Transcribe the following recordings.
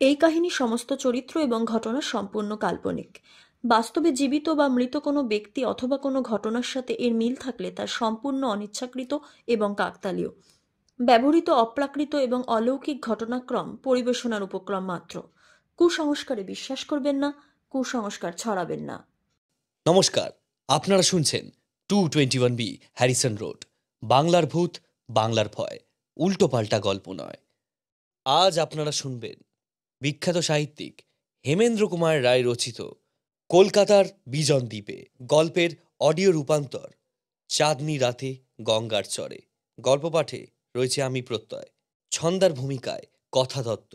এই কাহিনীর সমস্ত চরিত্র এবং ঘটনা সম্পূর্ণ কাল্পনিক। বাস্তবে জীবিত বা মৃত কোনো ব্যক্তি অথবা কোনো ঘটনার সাথে এর মিল থাকলে তা সম্পূর্ণ অনিচ্ছাকৃত এবং কাকতালীয়। ব্যবহৃত অপ্রাকৃত এবং অলৌকিক ঘটনাক্রম পরিবেশনার উপক্রম মাত্র। কুসংস্কারে বিশ্বাস করবেন না, কুসংস্কার ছড়াবেন না। নমস্কার, আপনারা শুনছেন 221B হ্যারিসন রোড, বাংলার ভূত, বাংলার ভয়, উল্টোপাল্টা গল্প নয়। আজ আপনারা শুনবেন বিখ্যাত সাহিত্যিক হেমেন্দ্র কুমার রায় রচিত কলকাতার বিজন দ্বীপে গল্পের অডিও রূপান্তর চাঁদনি রাতে গঙ্গার চরে। গল্প পাঠে রয়েছে আমি প্রত্যয়, ছন্দার ভূমিকায় কথা দত্ত,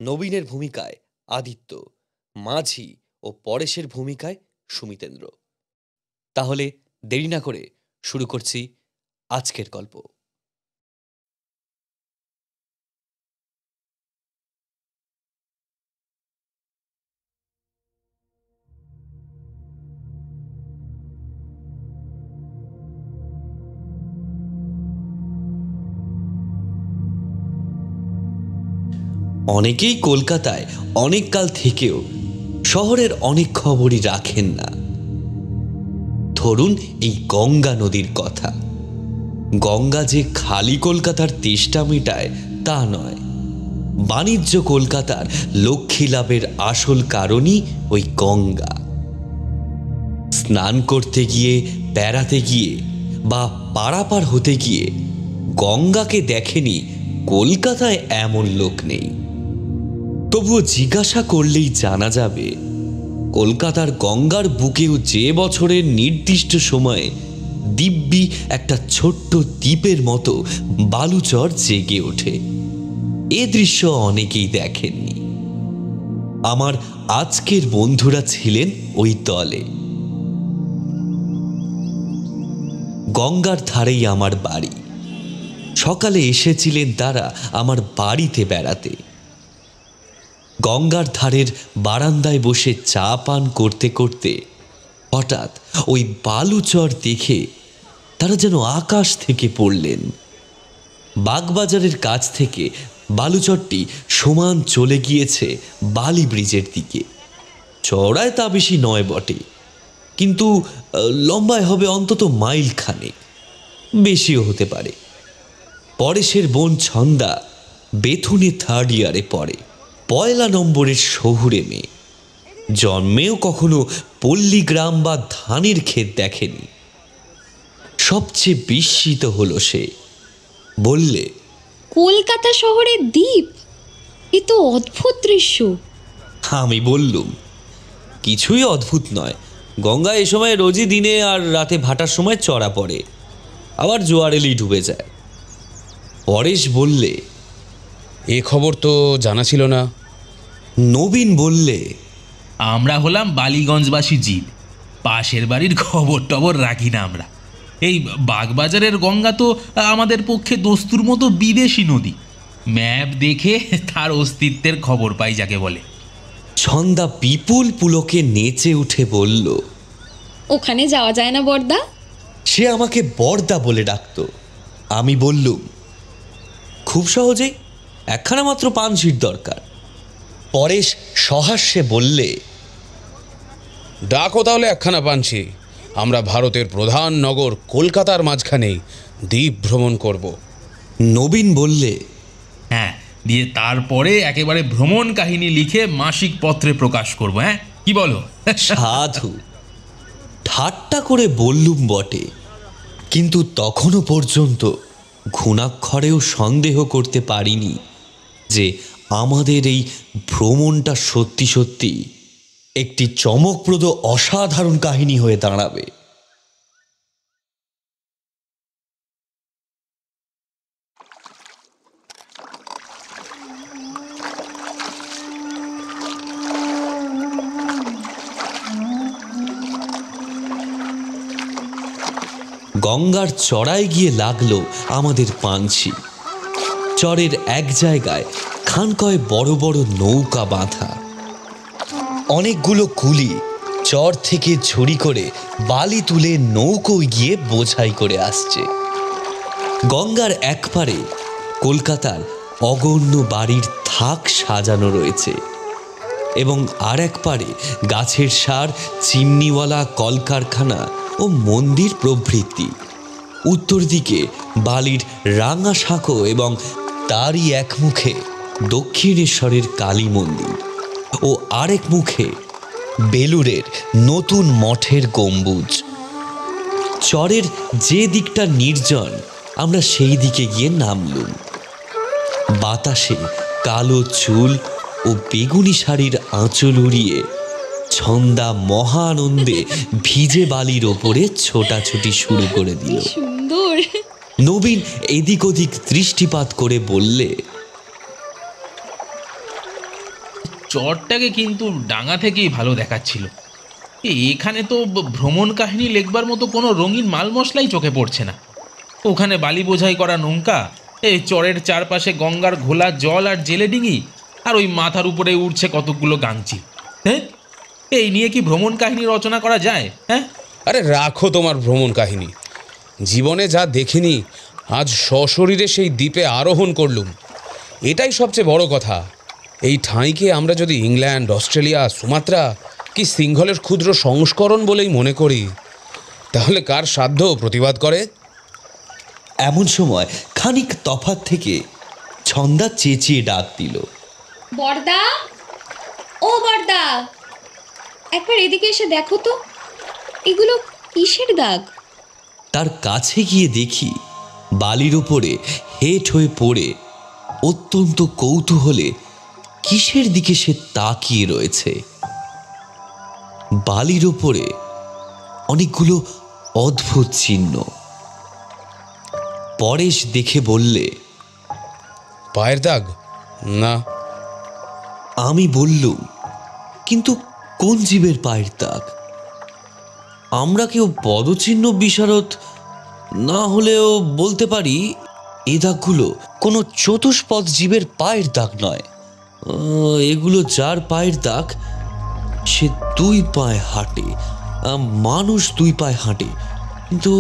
নবীনের ভূমিকায় আদিত্য, মাঝি ও পরেশের ভূমিকায় সুমিতেন্দ্র। তাহলে দেরি না করে শুরু করছি আজকের গল্প। অনেকেই কলকাতায় অনেক কাল থেকেও শহরের অনেক খবরই রাখেন না। ধরুন এই গঙ্গা নদীর কথা। গঙ্গা যে খালি কলকাতার তেষ্টা মেটায় তা নয়, বাণিজ্য কলকাতার লক্ষ্মী লাভের আসল কারণই ওই গঙ্গা। স্নান করতে গিয়ে, বেড়াতে গিয়ে বা পারাপার হতে গিয়ে গঙ্গাকে দেখেনি কলকাতায় এমন লোক নেই। তবুও জিজ্ঞাসা করলেই জানা যাবে কলকাতার গঙ্গার বুকেও যে বছরের নির্দিষ্ট সময়ে দিব্যি একটা ছোট্ট দ্বীপের মতো বালুচর জেগে ওঠে। এ দৃশ্য অনেকেই দেখেননি। আমার আজকের বন্ধুরা ছিলেন ওই দলে। গঙ্গার ধারেই আমার বাড়ি। সকালে এসেছিলেন তারা আমার বাড়িতে বেড়াতে। গঙ্গার ধারের বারান্দায় বসে চা পান করতে করতে হঠাৎ ওই বালুচর দেখে তারা যেন আকাশ থেকে পড়লেন। বাগবাজারের কাছ থেকে বালুচরটি সমান চলে গিয়েছে বালি ব্রিজের দিকে। চওড়ায় তা বেশি নয় বটে, কিন্তু লম্বায় হবে অন্তত মাইল খানেক, বেশিও হতে পারে। পরেশের বোন ছন্দা বেথুনে 3rd ইয়ারে পড়ে, 1 নম্বরের শহুরে মেয়ে। জন্মেও কখনো পল্লী গ্রাম বা ধানের ক্ষেত দেখেনি। সবচেয়ে বিস্মিত হলো সে। বললে, কলকাতা শহরে দ্বীপ, এ তো অদ্ভুত দৃশ্য। আমি বললুম, কিছুই অদ্ভুত নয়। গঙ্গা এ সময় রোজই দিনে আর রাতে ভাটার সময় চড়া পড়ে, আবার জোয়ার এলেই ডুবে যায়। পরেশ বললে, এ খবর তো জানা ছিল না। নবীন বললে, আমরা হলাম বালিগঞ্জবাসী জীব, পাশের বাড়ির খবর টবর রাখি না আমরা। এই বাগবাজারের গঙ্গা তো আমাদের পক্ষে দস্তুর মতো বিদেশি নদী। ম্যাপ দেখে তার অস্তিত্বের খবর পাই যাকে বলে। ছন্দা বিপুল পুলকে নেচে উঠে বলল, ওখানে যাওয়া যায় না বর্দা? সে আমাকে বর্দা বলে ডাকত। আমি বললুম, খুব সহজেই, একখানা মাত্র পানসির দরকার। পরেশ সহাস্যে বললে, ডাকো তাহলে একখানা পানছি। আমরা ভারতের প্রধান নগর কলকাতার মাঝখানেই দ্বীপ ভ্রমণ করব। নবীন বললে, হ্যাঁ, দিয়ে তারপরে একেবারে ভ্রমণ কাহিনী লিখে মাসিক পত্রে প্রকাশ করব। হ্যাঁ, কি বলো? সাধু। ঠাট্টা করে বললুম বটে, কিন্তু তখনও পর্যন্ত ঘুণাক্ষরেও সন্দেহ করতে পারিনি যে আমাদের এই ভ্রমণটা সত্যি সত্যি একটি চমকপ্রদ অসাধারণ কাহিনী হয়ে দাঁড়াবে। গঙ্গার চড়ায় গিয়ে লাগলো আমাদের পানসি। চরের এক জায়গায় খানকয় বড় বড় নৌকা বাঁধা। অনেকগুলো কুলি চর থেকে ঝুড়ি করে বালি তুলে নৌকোয় গিয়ে বোঝাই করে আসছে। গঙ্গার একপারে কলকাতার অগণ্য বাড়ির থাক সাজানো রয়েছে এবং আর এক পারে গাছের সার, চিমনিওয়ালা কলকারখানা ও মন্দির প্রভৃতি। উত্তর দিকে বালির রাঙা সাঁকো এবং তারই এক মুখে দক্ষিণেশ্বরের কালী মন্দির ও আরেক মুখে বেলুড়ের নতুন মঠের গম্বুজ। চরের যে দিকটা নির্জন আমরা সেই দিকে গিয়ে নামলুম। বাতাসে কালো চুল ও বেগুনি শাড়ির আঁচল উড়িয়ে ছন্দা মহা আনন্দে ভিজে বালির ওপরে ছোটাছুটি শুরু করে দিল। সুন্দর। নবীন এদিক ওদিক দৃষ্টিপাত করে বললে, চরটাকে কিন্তু ডাঙা থেকেই ভালো দেখাচ্ছিল। এখানে তো ভ্রমণ কাহিনী লেখবার মতো কোনো রঙিন মাল মশলাই চোখে পড়ছে না। ওখানে বালি বোঝাই করা নৌকা, এই চরের চারপাশে গঙ্গার ঘোলা জল আর জেলে ডিঙি, আর ওই মাথার উপরে উঠছে কতকগুলো গাংচি। হ্যাঁ, এই নিয়ে কি ভ্রমণ কাহিনী রচনা করা যায়? হ্যাঁ, আরে রাখো তোমার ভ্রমণ কাহিনী। জীবনে যা দেখিনি আজ সশরীরে সেই দ্বীপে আরোহণ করলুম, এটাই সবচেয়ে বড় কথা। এই ঠাঁইকে আমরা যদি ইংল্যান্ড, অস্ট্রেলিয়া, সুমাত্রা কি সিংহলের ক্ষুদ্র সংস্করণ বলেই মনে করি, তাহলে কার সাধ্য প্রতিবাদ করে? এমন সময় খানিক তফাৎ থেকে ছন্দা চেঁচিয়ে ডাক দিল, বড়দা, ও বড়দা, একবার এদিকে এসে দেখো তো, এগুলো কিসের দাগ? তার কাছে গিয়ে দেখি বালির উপরে হেঁট হয়ে পড়ে অত্যন্ত কৌতূহলে কিসের দিকে সে তাকিয়ে রয়েছে। বালির উপরে অনেকগুলো অদ্ভুত চিহ্ন। পরেশ দেখে বললে, পায়ের দাগ? না। আমি বললুম, কিন্তু কোন জীবের পায়ের দাগ? আমরা কেউ পদচিহ্ন বিশারদ না হলেও বলতে পারি এ দাগগুলো কোনো চতুষ্পদ জীবের পায়ের দাগ নয়। এগুলো যার পায়ের দাগ সে দুই পায়ে হাঁটে, মানুষ দুই পায়ে হাঁটে, কিন্তু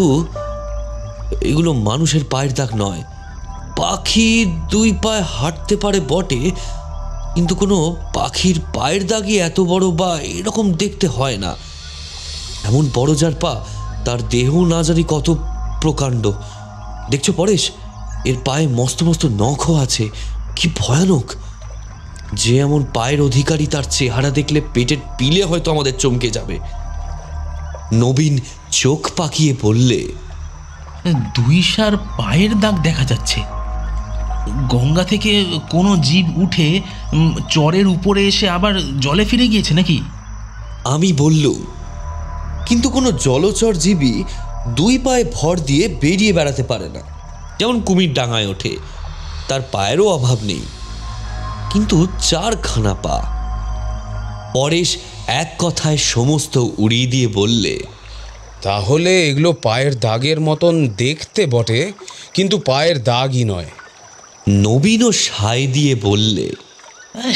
এগুলো মানুষের পায়ের দাগ নয়। পাখি দুই পায়ে হাঁটতে পারে বটে, কিন্তু কোনো পাখির পায়ের দাগই এত বড় বা এরকম দেখতে হয় না। এমন বড় যার পা, তার দেহ না জানি কত প্রকাণ্ড। দেখছো পরেশ, এর পায়ে মস্ত মস্ত নখও আছে, কি ভয়ানক! যে এমন পায়ের অধিকারী, তার চেহারা দেখলে পেটের পিলে হয়তো আমাদের চমকে যাবে। নবীন চোখ পাকিয়ে বললে, দুই সার পায়ের দাগ দেখা যাচ্ছে। গঙ্গা থেকে কোনো জীব উঠে চরের উপরে এসে আবার জলে ফিরে গিয়েছে নাকি? আমি বললুম, কিন্তু কোনো জলচর জীবই দুই পায়ে ভর দিয়ে বেরিয়ে বেড়াতে পারে না। যেমন কুমির ডাঙায় ওঠে, তার পায়েরও অভাব নেই, কিন্তু চারখানা পা। পরেশ এক কথায় সমস্ত উড়িয়ে দিয়ে বললে, তাহলে এগুলো পায়ের দাগের মতন দেখতে বটে, কিন্তু পায়ের দাগই নয়। নবীনও সায় দিয়ে বললে,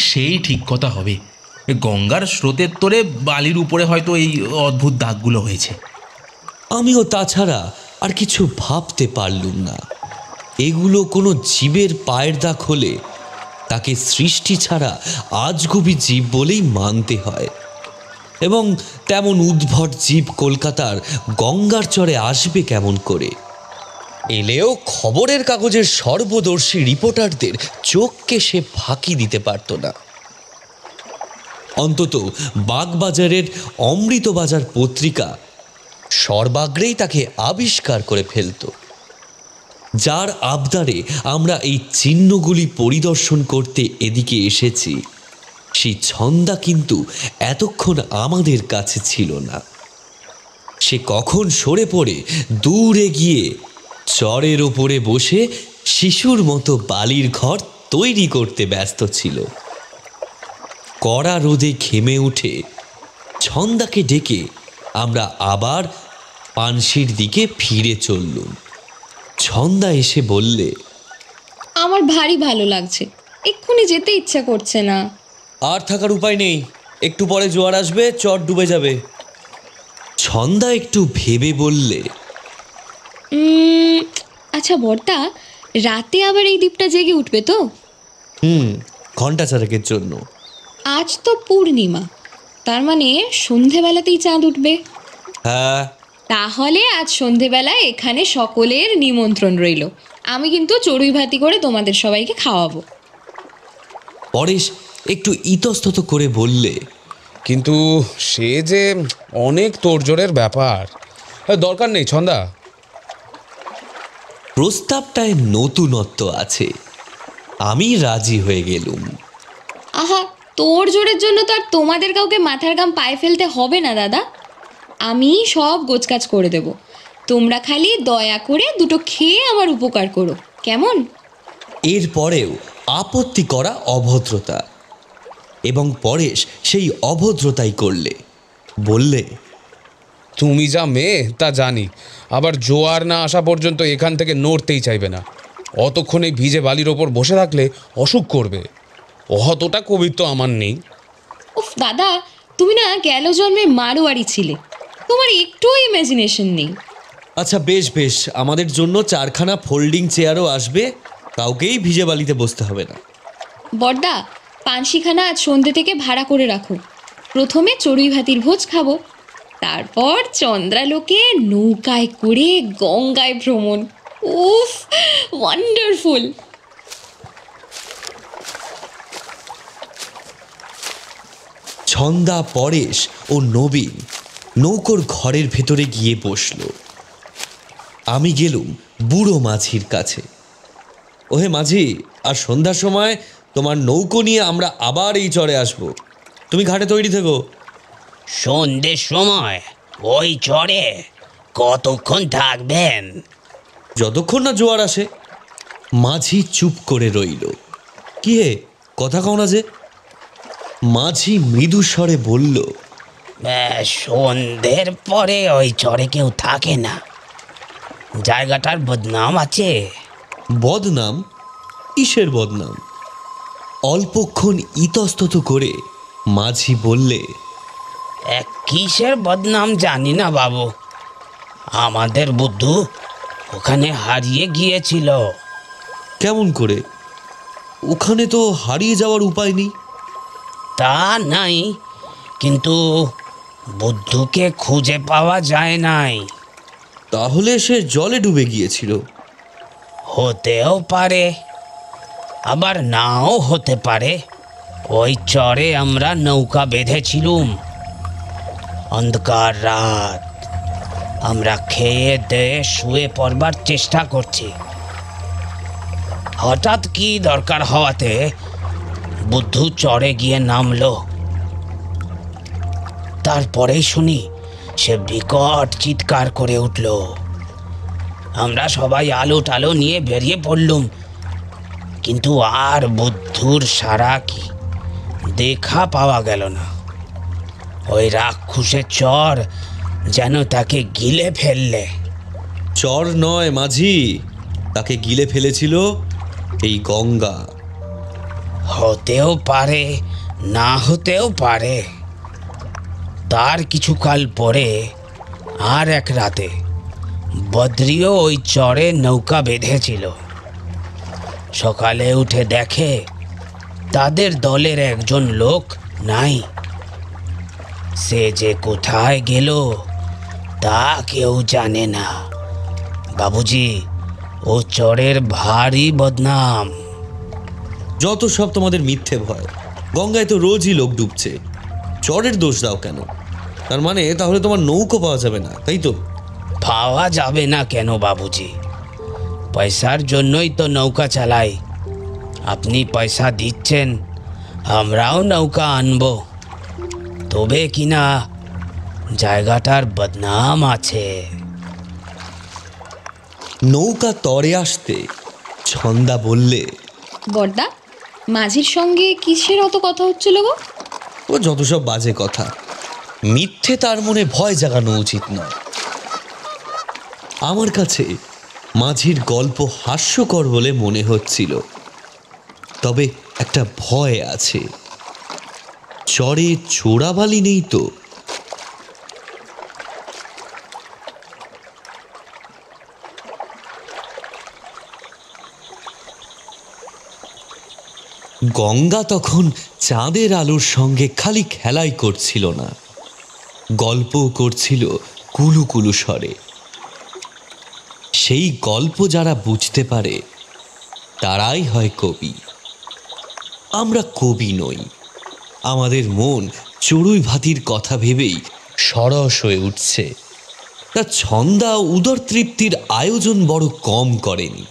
সেই ঠিক কথা হবে। গঙ্গার স্রোতের তোরে বালির উপরে হয়তো এই অদ্ভুত দাগগুলো হয়েছে। আমিও তাছাড়া আর কিছু ভাবতে পারলুম না। এগুলো কোনো জীবের পায়ের দাগ হলে তাকে সৃষ্টি ছাড়া আজগুবি জীব বলেই মানতে হয়, এবং তেমন উদ্ভট জীব কলকাতার গঙ্গার চরে আসবে কেমন করে? এলেও খবরের কাগজের সর্বদর্শী রিপোর্টারদের চোখকে সে ফাঁকি দিতে পারত না। অন্তত বাগবাজারের অমৃতবাজার পত্রিকা সর্বাগ্রেই তাকে আবিষ্কার করে ফেলত। যার আবদারে আমরা এই চিহ্নগুলি পরিদর্শন করতে এদিকে এসেছি, সেই ছন্দা কিন্তু এতক্ষণ আমাদের কাছে ছিল না। সে কখন সরে পড়ে দূরে গিয়ে চরের ওপরে বসে শিশুর মতো বালির ঘর তৈরি করতে ব্যস্ত ছিল। কড়া রোদে ঘেমে উঠে ছন্দাকে ডেকে আমরা আবার পানশির দিকে ফিরে চললুম। ছন্দা এসে বললে, আমার ভারী ভালো লাগছে, এক্ষুনি যেতে ইচ্ছা করছে না। আর থাকার উপায় নেই, একটু পরে জোয়ার আসবে, চর ডুবে যাবে। ছন্দা একটু ভেবে বললে, আচ্ছা বর্তা, রাতে আবার এই দ্বীপটা জেগে উঠবে তো? ঘন্টা চারেকের জন্য। আজ তো পূর্ণিমা, তার মানে সন্ধেবেলাতেই চাঁদ উঠবে। হ্যাঁ, তাহলে আজ সন্ধেবেলায় এখানে সকলের নিমন্ত্রণ রইল। আমি কিন্তু চড়ুই ভাতি করে তোমাদের সবাইকে খাওয়াবো। পরেশ একটু ইতস্তত করে বললে, কিন্তু সে যে অনেক তোড়জোড়ের ব্যাপার। দরকার নেই ছন্দা। প্রস্তাবটায় নতুনত্ব আছে, আমি রাজি হয়ে গেলুম। আহা, তোর জোরের জন্য তো আর তোমাদের কাউকে মাথার ঘাম পায়ে ফেলতে হবে না দাদা। আমি সব গোছকাজ করে দেব, তোমরা খালি দয়া করে দুটো খেয়ে আমার উপকার করো, কেমন? এরপরেও আপত্তি করা অভদ্রতা, এবং পরেশ সেই অভদ্রতাই করলে। বললে, তুমি যা মেয়ে তা জানি, আবার জোয়ার না আসা পর্যন্ত এখান থেকে নড়তেই চাইবে না। অতক্ষণ এই ভিজে বালির ওপর বসে থাকলে অসুখ করবে। অতটা কবিত্ব আমার নেই। উফ দাদা, তুমি না গেল জন্মে মারোয়ারি ছিলে, তোমার একটুও ইমাজিনেশন নেই। আচ্ছা বেশ বেশ, আমাদের জন্য 4খানা ফোল্ডিং চেয়ারও আসবে, কাউকেই ভিজে বালিতে বসতে হবে না। বড়দা, পানশিখানা আজ সন্ধ্যে থেকে ভাড়া করে রাখো। প্রথমে চড়ুই ভাতির ভোজ খাবো, তারপর চন্দ্রালোকে নৌকায় করে গঙ্গায় ভ্রমণ। উফ, ওয়ান্ডারফুল। ছন্দা, পরেশ ও নবীন নৌকোর ঘরের ভেতরে গিয়ে বসল। আমি গেলুম বুড়ো মাঝির কাছে। ওহে মাঝি, আর সন্ধ্যার সময় তোমার নৌকো নিয়ে আমরা আবার এই চরে আসব, তুমি ঘাটে তৈরি থেকো। সন্ধ্যের সময় ওই চরে কতক্ষণ থাকবেন? যতক্ষণ না জোয়ার আসে। মাঝি চুপ করে রইল। কি হে, কথা কও না যে? মাঝি মৃদু স্বরে বলল, সন্ধ্যের পরে ওই চরে কেউ থাকে না, জায়গাটার বদনাম আছে। বদনাম? কিসের বদনাম? অল্পক্ষণ ইতস্তত করে মাঝি বললে, কিসের বদনাম জানি না বাবু, আমাদের বুদ্ধু ওখানে হারিয়ে গিয়েছিল। কেমন করে? ওখানে তো হারিয়ে যাওয়ার উপায় নেই। তা নাই, কিন্তু বুদ্ধুকে খুঁজে পাওয়া যায় নাই। তাহলে সে জলে ডুবে গিয়েছিল? হতেও পারে, আবার নাও হতে পারে। ওই চরে আমরা নৌকা বেঁধেছিলুম। অন্ধকার রাত, আমরা খেয়ে দেয়ে শুয়ে পড়বার চেষ্টা করছি। হঠাৎ কি দরকার হওয়াতে বুদ্ধু চরে গিয়ে নামলো। তারপরেই শুনি সে বিকট চিৎকার করে উঠল। আমরা সবাই আলো টালো নিয়ে বেরিয়ে পড়লুম, কিন্তু আর বুদ্ধুর সারা কি দেখা পাওয়া গেল না। ওই রাক্ষসের চর যেন তাকে গিলে ফেললে। চর নয় মাঝি, তাকে গিলে ফেলেছিল এই গঙ্গা। হতেও পারে, না হতেও পারে। তার কিছুকাল পরে আর এক রাতে বদ্রিও ওই চরে নৌকা বেঁধেছিল। সকালে উঠে দেখে তাদের দলের একজন লোক নাই। সে যে কোথায় গেল তা কেউ জানে না। বাবুজি, ও চরের ভারী বদনাম। যত সব তোমাদের মিথ্যে ভয়। গঙ্গায় তো রোজই লোক ডুবছে, চরের দোষ দাও কেন? তার মানে তাহলে তোমার নৌকো পাওয়া যাবে না, তাই তো? পাওয়া যাবে না কেন বাবুজি? পয়সার জন্যই তো নৌকা চালাই। আপনি পয়সা দিচ্ছেন, আমরাও নৌকা আনবো। তবে কিনা জায়গাটার বদনাম আছে। নৌকা তরে আসতে ছন্দা বললে, বড়দা, মাঝির সঙ্গে কিসের অত কথা হচ্ছিল গো? ও যত সব বাজে কথা। মিথ্যে তার মনে ভয় জাগানো উচিত নয়। আমার কাছে মাঝির গল্প হাস্যকর বলে মনে হচ্ছিল, তবে একটা ভয় আছে। চরে চোরাবালি নেই তো? গঙ্গা তখন চাঁদের আলোর সঙ্গে খালি খেলাই করছিল না, গল্পও করছিল কুলু কুলু স্বরে। সেই গল্প যারা বুঝতে পারে তারাই হয় কবি। আমরা কবি নই, আমাদের মন চড়ুই ভাতির কথা ভেবেই সরস হয়ে উঠছে। তা ছন্দা উদর তৃপ্তির আয়োজন বড় কম করেনি।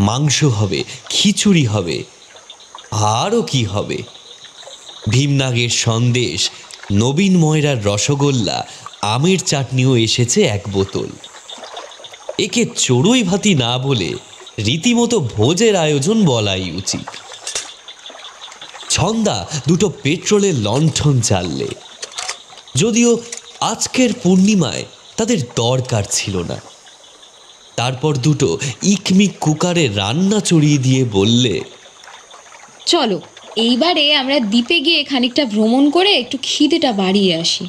মাংস হবে, খিচুড়ি হবে, আরও কি হবে, ভীমনাগের সন্দেশ, নবীন ময়রার রসগোল্লা, আমের চাটনিও এসেছে 1 বোতল। একে চড়ুই ভাতি না বলে রীতিমতো ভোজের আয়োজন বলাই উচিত। ছন্দা 2টো পেট্রোলের লণ্ঠন জ্বাললে, যদিও আজকের পূর্ণিমায় তাদের দরকার ছিল না। তারপর 2টো ইকমিক কুকারে রান্না চড়িয়ে দিয়ে বললে, চলো এইবারে আমরা দ্বীপে গিয়ে খানিকটা ভ্রমণ করে একটু খিদেটা বাড়িয়ে আসি।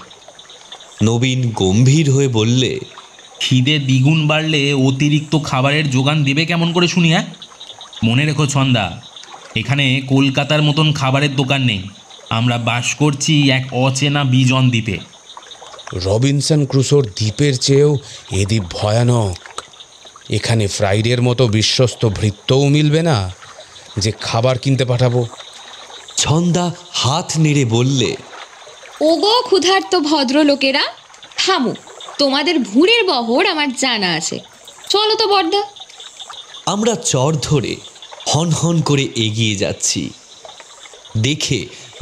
নবীন গম্ভীর হয়ে বললে, খিদে দ্বিগুণ বাড়লে অতিরিক্ত খাবারের যোগান দেবে কেমন করে শুনি? হ্যাঁ, মনে রেখো ছন্দা, এখানে কলকাতার মতন খাবারের দোকান নেই। আমরা বাস করছি এক অচেনা বিজন দ্বীপে। রবিনসন ক্রুসোর দ্বীপের চেয়েও এ দ্বীপ ভয়ানক। এখানে ফ্রাইডের মতো বিশ্বস্ত ভৃত্যও মিলবে না যে খাবার কিনতে পাঠাবো। ছন্দা হাত নেড়ে বললে, ওগো ক্ষুধার্ত ভদ্রলোকেরা, থামো, তোমাদের ভুঁড়ের বহর আমার জানা আছে। চলো তো বড়দা। আমরা চর ধরে হন হন করে এগিয়ে যাচ্ছি। দেখে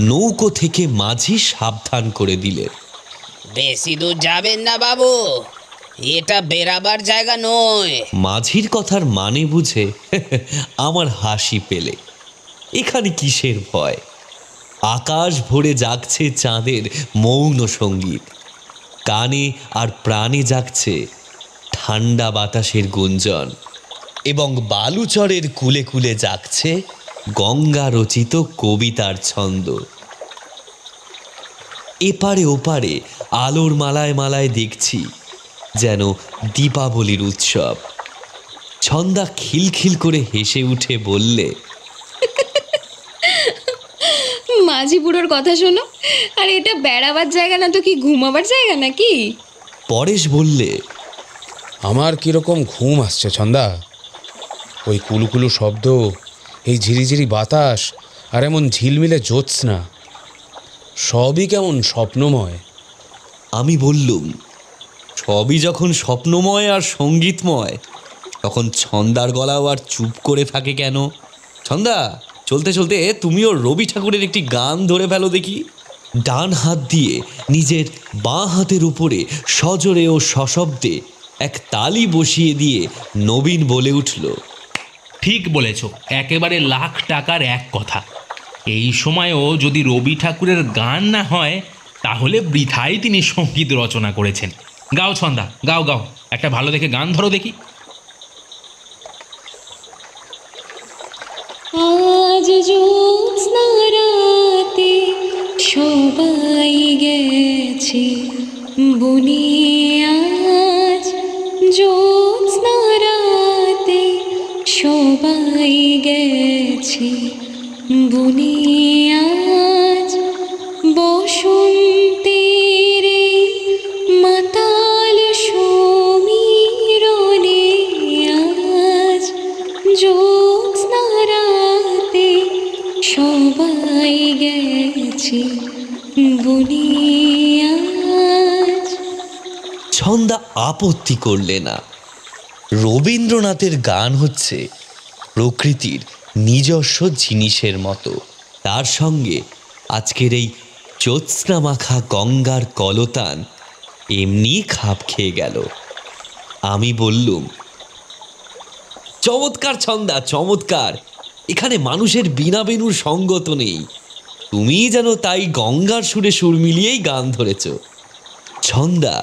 নৌকো থেকে মাঝি সাবধান করে দিলেন, বেশি দূর যাবেন না বাবু, এটা বেরাবার জায়গা নয়। মাঝির কথার মানে বুঝে আমার হাসি পেলে। এখানে কিসের ভয়? আকাশ ভরে জাগছে চাঁদের মৌন সঙ্গীত, কানে আর প্রাণে জাগছে ঠান্ডা বাতাসের গুঞ্জন, এবং বালুচরের কুলে কুলে জাগছে গঙ্গা রচিত কবিতার ছন্দ। এপারে ওপারে আলোর মালায় মালায় দেখছি যেন দীপাবলির উৎসব। ছন্দা খিলখিল করে হেসে উঠে বললে, মাঝি বুড়োর কথা শোনো, আর এটা বেড়াবার জায়গা না তো কি ঘুমাবার জায়গা নাকি? পরেশ বললে, আমার কীরকম ঘুম আসছে ছন্দা। ওই কুলুকুলু শব্দ, এই ঝিরিঝিরি বাতাস, আর এমন ঝিলমিলে জ্যোৎস্না, সবই কেমন স্বপ্নময়। আমি বললুম, সবই যখন স্বপ্নময় আর সঙ্গীতময়, তখন ছন্দার গলাও আর চুপ করে থাকে কেন? ছন্দা, চলতে চলতে তুমিও রবি ঠাকুরের একটি গান ধরে ফেলো দেখি। ডান হাত দিয়ে নিজের বাঁ হাতের উপরে সজোরে ও সশব্দে এক তালি বসিয়ে দিয়ে নবীন বলে উঠল, ঠিক বলেছ, একেবারে লাখ টাকার এক কথা। এই সময়ও যদি রবি ঠাকুরের গান না হয় তাহলে বৃথাই তিনি সঙ্গীত রচনা করেছেন। গাও ছন্দা, গাও গাও, একটা ভালো দেখে গান ধরো দেখি। আজ জ্যোৎস্না রাতে সবাই গেছে বনে, আজ জ্যোৎস্না রাতে সবাই গেছে বনে, আজ বসন্তের মাতাল সমীরণে, আজ জ্যোৎস্না রাতে সবাই গেছে বনে, আজ। ছন্দা আপত্তি করলে না। রবীন্দ্রনাথের গান হচ্ছে প্রকৃতির নিজস্ব জিনিসের মতো, তার সঙ্গে আজকের এই জ্যোৎস্না মাখা গঙ্গার কলতান এমনি খাপ খেয়ে গেল। আমি বললুম, চমৎকার ছন্দা, চমৎকার। এখানে মানুষের বিনা বেনুর সঙ্গত নেই। তুমি যেন তাই গঙ্গার সুরে সুর মিলিয়েই গান ধরেছ। ছন্দা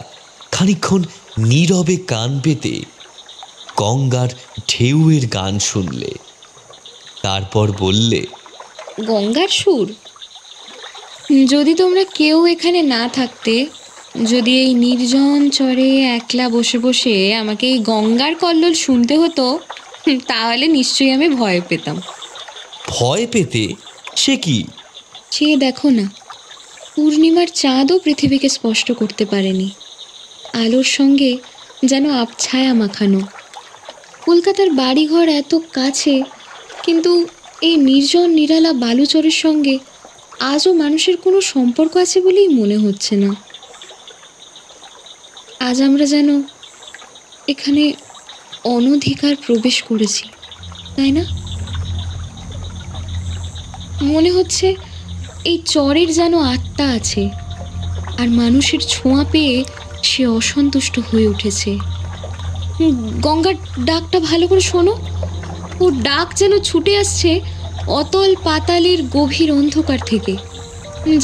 খানিকক্ষণ নীরবে কান পেতে গঙ্গার ঢেউয়ের গান শুনলে, তারপর বললে, গঙ্গার সুর? যদি তোমরা কেউ এখানে না থাকতে, যদি এই নির্জন চরে একলা বসে বসে আমাকে এই গঙ্গার কল্লোল শুনতে হতো, তাহলে নিশ্চয়ই আমি ভয় পেতাম। ভয় পেতে সে কি? চেয়ে দেখো না, পূর্ণিমার চাঁদও পৃথিবীকে স্পষ্ট করতে পারেনি। আলোর সঙ্গে যেন আবছায়া মাখানো। কলকাতার বাড়িঘর এত কাছে, কিন্তু এই নির্জন নিরালা বালুচরের সঙ্গে আজও মানুষের কোনো সম্পর্ক আছে বলেই মনে হচ্ছে না। আজ আমরা যেন এখানে অনধিকার প্রবেশ করেছি, তাই না? মনে হচ্ছে এই চরের যেন আত্মা আছে, আর মানুষের ছোঁয়া পেয়ে সে অসন্তুষ্ট হয়ে উঠেছে। গঙ্গার ডাকটা ভালো করে শোনো। ওর ডাক যেন ছুটে আসছে অতল পাতালের গভীর অন্ধকার থেকে,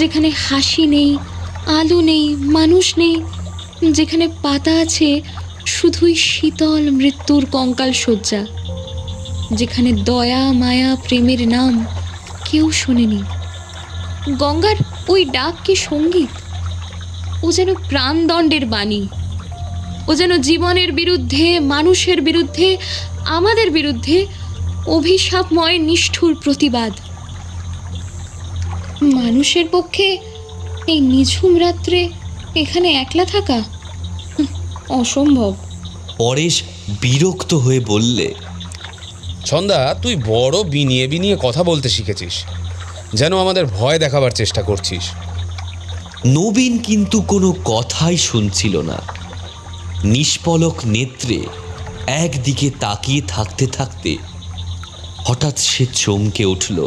যেখানে হাসি নেই, আলো নেই, মানুষ নেই, যেখানে পাতা আছে শুধুই শীতল মৃত্যুর কঙ্কাল শয্যা, যেখানে দয়া মায়া প্রেমের নাম কেউ শোনেনি। গঙ্গার ওই ডাক কি সঙ্গীত? ও যেন প্রাণদণ্ডের বাণী। ও যেন জীবনের বিরুদ্ধে, মানুষের বিরুদ্ধে, আমাদের বিরুদ্ধে অভিশাপময় নিষ্ঠুর প্রতিবাদ। মানুষের পক্ষে এই নিঝুম রাত্রে এখানে একলা থাকা অসম্ভব। পরেশ বিরক্ত হয়ে বললে, ছন্দা, তুই বড় বিনিয়ে বিনিয়ে কথা বলতে শিখেছিস, যেন আমাদের ভয় দেখাবার চেষ্টা করছিস। নবীন কিন্তু কোনো কথাই শুনছিল না। নিষ্পলক নেত্রে একদিকে তাকিয়ে থাকতে থাকতে হঠাৎ সে চমকে উঠল।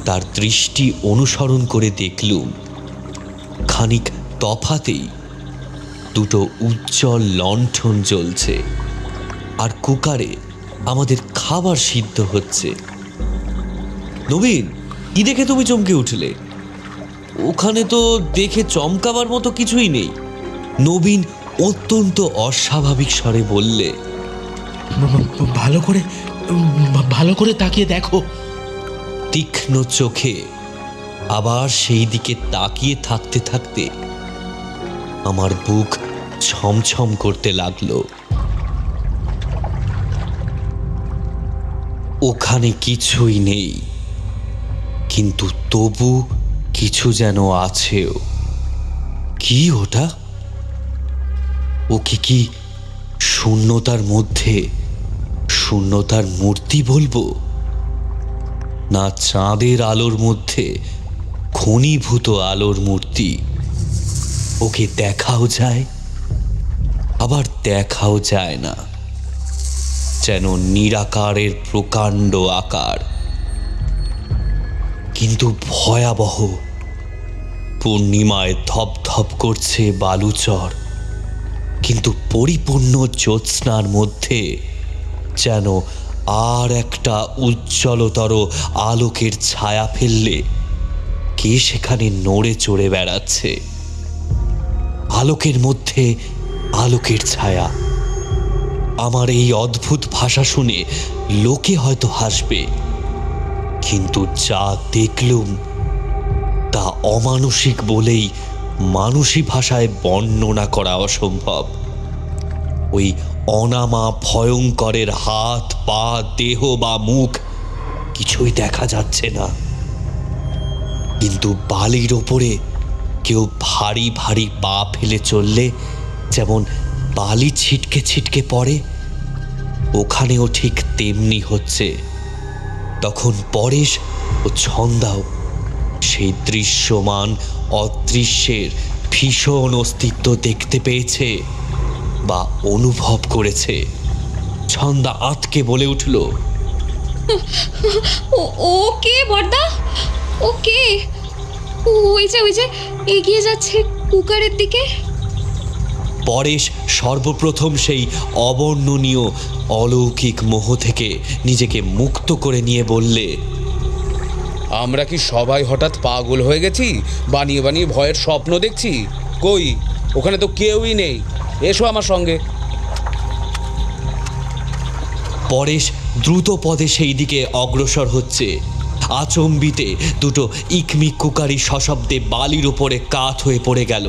তার দৃষ্টি অনুসরণ করে দেখলুম খানিক তফাতেই দুটো উজ্জ্বল লণ্ঠন জ্বলছে, আর কুকারে আমাদের খাবার সিদ্ধ হচ্ছে। নবীন, কি দেখে তুমি চমকে উঠলে? ওখানে তো দেখে চমকাবার মতো কিছুই নেই। নবীন অত্যন্ত অস্বাভাবিক স্বরে বললে, ভালো করে তাকিয়ে দেখো। তীক্ষ্ণ চোখে আবার সেই দিকে তাকিয়ে থাকতে থাকতে আমার বুক ছমছম করতে লাগলো। ওখানে কিছুই নেই, কিন্তু তবু কিছু যেন আছেও। কি ওটা? ওকে কি শূন্যতার মধ্যে শূন্যতার মূর্তি বলবো, না চাঁদের আলোর মধ্যে ঘনীভূত আলোর মূর্তি? ওকে দেখাও যায়, আবার দেখাও যায় না। যেন নিরাকারের প্রকাণ্ড আকার, কিন্তু ভয়াবহ। পূর্ণিমায় ধপধপ করছে বালুচর, কিন্তু পরিপূর্ণ জ্যোৎস্নার মধ্যে যেন আর একটা উজ্জ্বলতর আলোকের ছায়া ফেললে কে সেখানে নড়ে চড়ে বেড়াচ্ছে। আলোকের মধ্যে আলোকের ছায়া। আমার এই অদ্ভুত ভাষা শুনে লোকে হয়তো হাসবে, কিন্তু যা দেখলুম তা অমানুষিক বলেই মানুষী ভাষায় বর্ণনা করা অসম্ভব। ওই অনামা ভয়ঙ্করের হাত, পা, দেহ বা মুখ কিছুই দেখা যাচ্ছে না, কিন্তু বালির ওপরে কেউ ভারী ভারী পা ফেলে চললে যেমন বালি ছিটকে ছিটকে পড়ে, ওখানেও ঠিক তেমনি হচ্ছে। তখন পরেশ ও ছন্দাও সেই দৃশ্যমান অদৃশ্যের ভীষণ অস্তিত্ব দেখতে পেয়েছে বা অনুভব করেছে। ছন্দা আঁতকে বলে উঠল, ও কে বর্দা? ও কে? ওই যে এগিয়ে যাচ্ছে কুকারের দিকে। পরেশ সর্বপ্রথম সেই অবর্ণনীয় অলৌকিক মোহ থেকে নিজেকে মুক্ত করে নিয়ে বললে, আমরা কি সবাই হঠাৎ পাগল হয়ে গেছি? বানিয়ে বানিয়ে ভয়ের স্বপ্ন দেখছি? কই, ওখানে তো কেউই নেই। এসো আমার সঙ্গে। পরেশ দ্রুত পদে সেই দিকে অগ্রসর হচ্ছে। আচম্বিতে দুটো ইকমি কুকারি সশব্দে বালির উপরে কাত হয়ে পড়ে গেল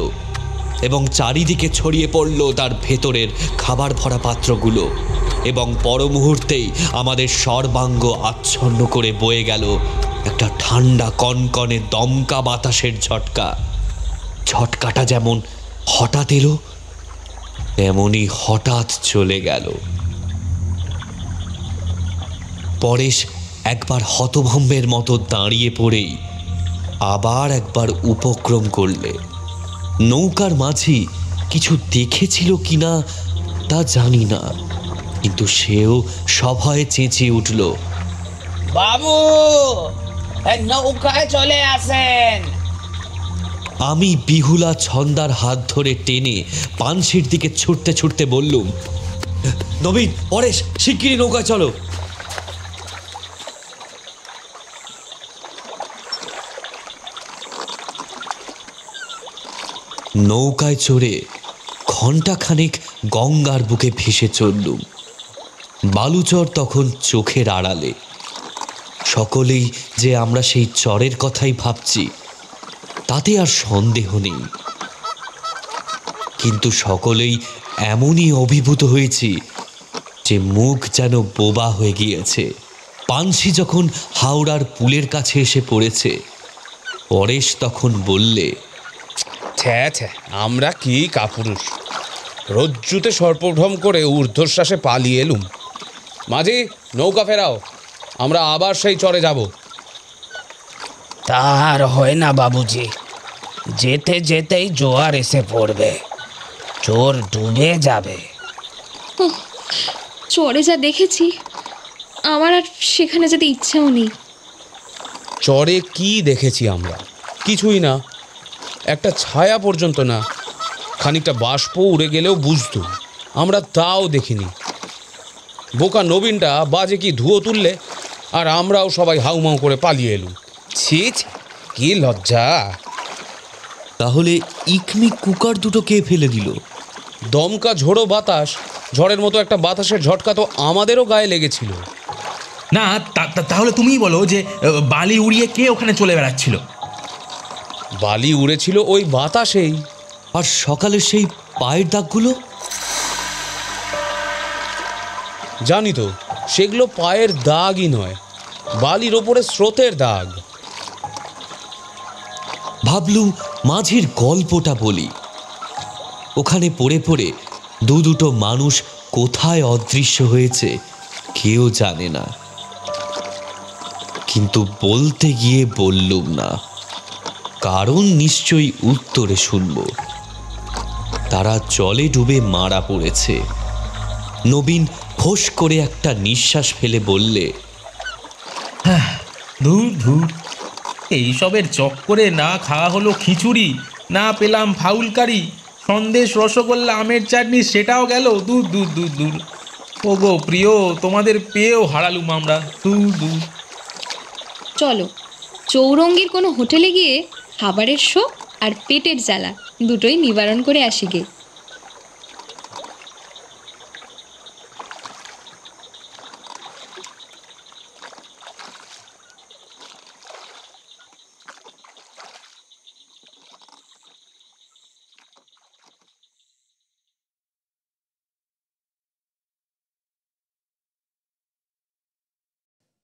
এবং চারিদিকে ছড়িয়ে পড়ল তার ভেতরের খাবার ভরা পাত্রগুলো। এবং পর মুহূর্তেই আমাদের সর্বাঙ্গ আচ্ছন্ন করে বয়ে গেল একটা ঠান্ডা কনকনে দমকা বাতাসের ঝটকা। ঝটকাটা যেমন হঠাৎ এলো, তেমনই হঠাৎ চলে গেল। পরেশ একবার হতভম্বের মতো দাঁড়িয়ে পড়েই আবার একবার উপক্রম করলে। নৌকার মাঝি কিছু দেখেছিল কিনা তা জানি না, কিন্তু সেও সভয়ে চেঁচিয়ে উঠল, বাবু, এই নৌকায় চলে আসেন। আমি বিহুলা ছন্দার হাত ধরে টেনে পানসির দিকে ছুটতে ছুটতে বললুম, নবীন, পরেশ, শিগগিরই নৌকায় চলো। নৌকায় চড়ে ঘণ্টাখানেক গঙ্গার বুকে ভেসে চললুম। বালুচর তখন চোখের আড়ালে। সকলেই যে আমরা সেই চরের কথাই ভাবছি তাতে আর সন্দেহ নেই, কিন্তু সকলেই এমনই অভিভূত হয়েছি যে মুখ যেন বোবা হয়ে গিয়েছে। পানসি যখন হাওড়ার পুলের কাছে এসে পড়েছে, পরেশ তখন বললে, ছ্যা ছ্যা, আমরা কি কাপুরুষ! রজ্জুতে সর্পভ্রম করে ঊর্ধ্বশ্বাসে পালিয়ে এলুম। মাঝি, নৌকা ফেরাও, আমরা আবার সেই চরে যাব। তার হয় না বাবুজি, যেতে যেতেই জোয়ার এসে পড়বে, চোর ডুবে যাবে। চরে যা দেখেছি, আমার আর সেখানে যেতে ইচ্ছাও নেই। চরে কি দেখেছি আমরা? কিছুই না, একটা ছায়া পর্যন্ত না। খানিকটা বাষ্প উড়ে গেলেও বুঝতো, আমরা তাও দেখিনি। বোকা নবীনটা বাজে কি ধুয়ো তুললে, আর আমরাও সবাই হাউমাউ করে পালিয়ে এলুম। ছি ছি, কি লজ্জা! তাহলে ইকনি কুকার দুটো কে ফেলে দিল? দমকা ঝোড়ো বাতাস, ঝড়ের মতো একটা বাতাসের ঝটকা তো আমাদেরও গায়ে লেগেছিল। না, তাহলে তুমিই বলো যে বালি উড়িয়ে কে ওখানে চলে বেড়াচ্ছিল? বালি উড়েছিল ওই বাতাসেই। আর সকালে সেই পায়ের দাগগুলো? জানি তো, সেগুলো পায়ের দাগই নয়, বালির ওপরে স্রোতের দাগ। ভাবলুম মাঝির গল্পটা বলি। ওখানে পড়ে পড়ে দুটো মানুষ কোথায় অদৃশ্য হয়েছে কেউ জানে না, কিন্তু বলতে গিয়ে বললুম না, কারণ নিশ্চয়ই উত্তরে শুনব। তারা জলে ডুবে মারা পড়েছে। নবীন ফোঁস করে একটা নিঃশ্বাস ফেলে বললে, ধুর ধুর, এইসবের চক্করে না খাওয়া হলো খিচুড়ি, না পেলাম ফাউলকারি, সন্দেশ, রসগোল্লা, আমের চাটনি, সেটাও গেল। দূর দূর দূর দূর। ওগো প্রিয়, তোমাদের পেয়েও হারালুম আমরা। দূর দূর। চলো, চৌরঙ্গীর কোনো হোটেলে গিয়ে খাবারের শোক আর পেটের জ্বালা দুটোই নিবারণ করে আসি গে।